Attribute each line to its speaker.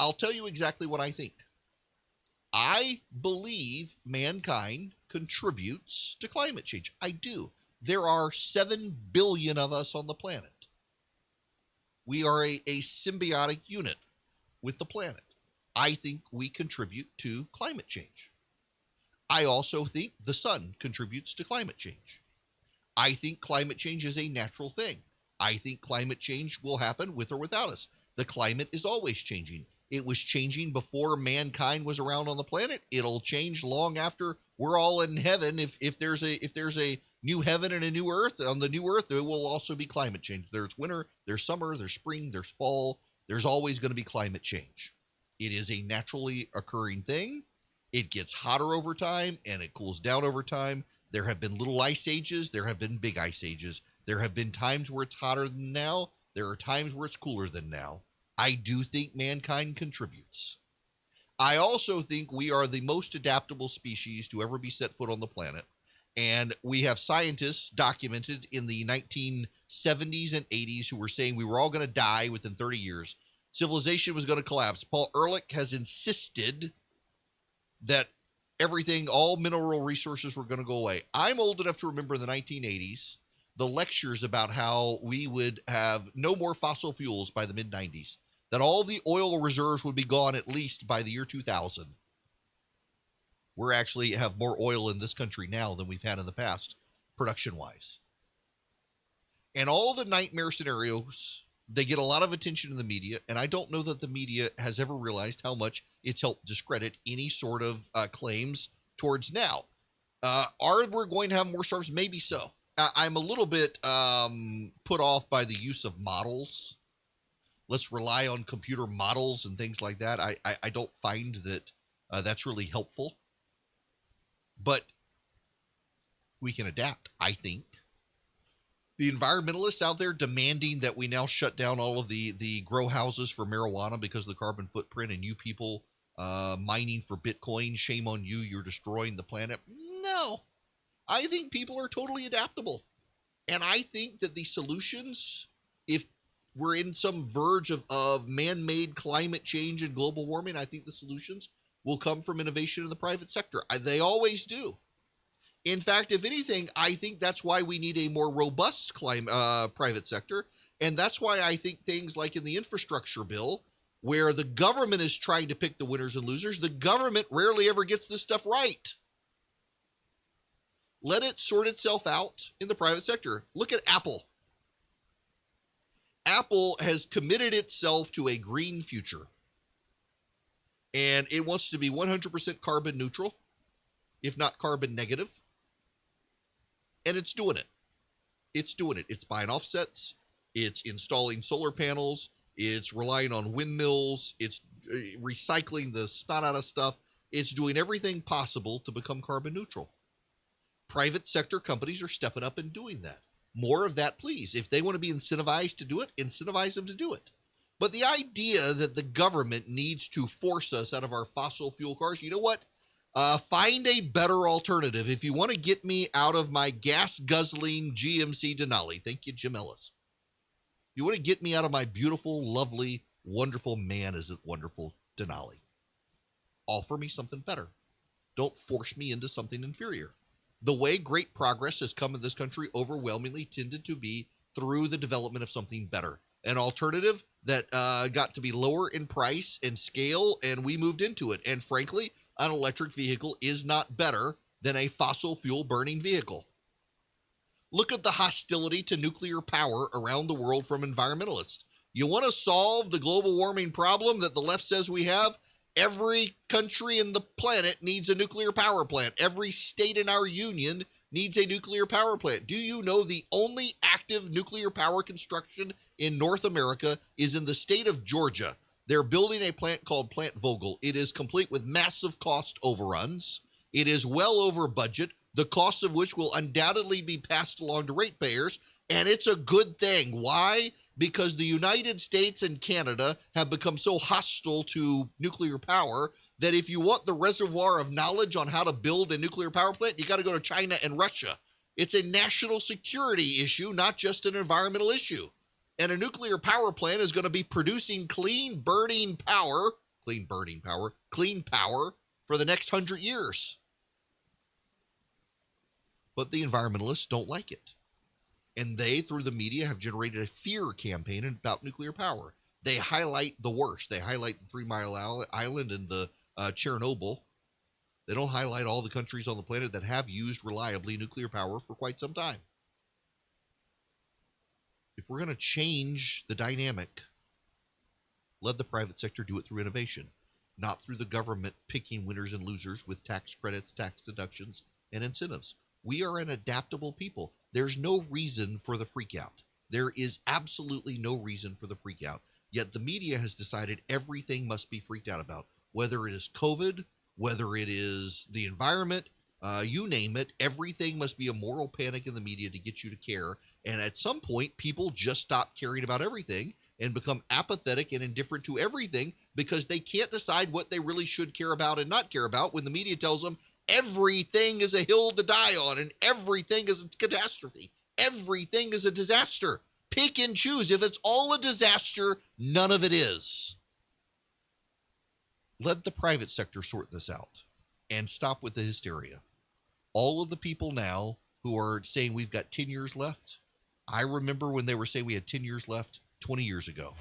Speaker 1: I'll tell you exactly what I think. I believe mankind contributes to climate change. I do. There are 7 billion of us on the planet. We are a symbiotic unit with the planet. I think we contribute to climate change. I also think the sun contributes to climate change. I think climate change is a natural thing. I think climate change will happen with or without us. The climate is always changing. It was changing before mankind was around on the planet. It'll change long after we're all in heaven. If there's a new heaven and a new earth, on the new earth, there will also be climate change. There's winter, there's summer, there's spring, there's fall. There's always going to be climate change. It is a naturally occurring thing. It gets hotter over time and it cools down over time. There have been little ice ages. There have been big ice ages. There have been times where it's hotter than now. There are times where it's cooler than now. I do think mankind contributes. I also think we are the most adaptable species to ever be set foot on the planet. And we have scientists documented in the 1970s and 80s who were saying we were all going to die within 30 years. Civilization was going to collapse. Paul Ehrlich has insisted that everything, all mineral resources were going to go away. I'm old enough to remember in the 1980s, the lectures about how we would have no more fossil fuels by the mid-90s, that all the oil reserves would be gone at least by the year 2000. We're actually have more oil in this country now than we've had in the past, production-wise. And all the nightmare scenarios, they get a lot of attention in the media, and I don't know that the media has ever realized how much it's helped discredit any sort of claims towards now. Are we going to have more storms? Maybe so. I'm a little bit put off by the use of models. Let's rely on computer models and things like that. I don't find that that's really helpful. But we can adapt, I think. The environmentalists out there demanding that we now shut down all of the grow houses for marijuana because of the carbon footprint, and you people mining for Bitcoin, shame on you, you're destroying the planet. No, I think people are totally adaptable. And I think that the solutions, if we're in some verge of man-made climate change and global warming, I think the solutions will come from innovation in the private sector. They always do. In fact, if anything, I think that's why we need a more robust private sector. And that's why I think things like in the infrastructure bill, where the government is trying to pick the winners and losers, the government rarely ever gets this stuff right. Let it sort itself out in the private sector. Look at Apple. Apple has committed itself to a green future. And it wants to be 100% carbon neutral, if not carbon negative. And it's doing it. It's doing it. It's buying offsets. It's installing solar panels. It's relying on windmills. It's recycling the snot out of stuff. It's doing everything possible to become carbon neutral. Private sector companies are stepping up and doing that. More of that, please. If they want to be incentivized to do it, incentivize them to do it. But the idea that the government needs to force us out of our fossil fuel cars, you know what? Find a better alternative. If you want to get me out of my gas-guzzling GMC Denali, thank you, Jim Ellis. You want to get me out of my beautiful, lovely, wonderful, man, is it wonderful Denali. Offer me something better. Don't force me into something inferior. The way great progress has come in this country overwhelmingly tended to be through the development of something better. An alternative that got to be lower in price and scale, and we moved into it. And frankly, an electric vehicle is not better than a fossil fuel burning vehicle. Look at the hostility to nuclear power around the world from environmentalists. You want to solve the global warming problem that the left says we have? Every country in the planet needs a nuclear power plant. Every state in our union needs a nuclear power plant. Do you know the only active nuclear power construction in North America is in the state of Georgia? They're building a plant called Plant Vogtle. It is complete with massive cost overruns. It is well over budget, the cost of which will undoubtedly be passed along to ratepayers, and it's a good thing. Why? Because the United States and Canada have become so hostile to nuclear power that if you want the reservoir of knowledge on how to build a nuclear power plant, you got to go to China and Russia. It's a national security issue, not just an environmental issue. And a nuclear power plant is going to be producing clean, burning power clean burning power, clean power for the next 100 years. But the environmentalists don't like it. And they, through the media, have generated a fear campaign about nuclear power. They highlight the worst. They highlight the 3 Mile Island and the Chernobyl. They don't highlight all the countries on the planet that have used reliably nuclear power for quite some time. If we're going to change the dynamic, let the private sector do it through innovation, not through the government picking winners and losers with tax credits, tax deductions, and incentives. We are an adaptable people. There's no reason for the freak out. There is absolutely no reason for the freak out. Yet the media has decided everything must be freaked out about, whether it is COVID, whether it is the environment, you name it. Everything must be a moral panic in the media to get you to care. And at some point, people just stop caring about everything and become apathetic and indifferent to everything because they can't decide what they really should care about and not care about when the media tells them everything is a hill to die on and everything is a catastrophe. Everything is a disaster. Pick and choose. If it's all a disaster, none of it is. Let the private sector sort this out and stop with the hysteria. All of the people now who are saying we've got 10 years left, I remember when they were saying we had 10 years left 20 years ago.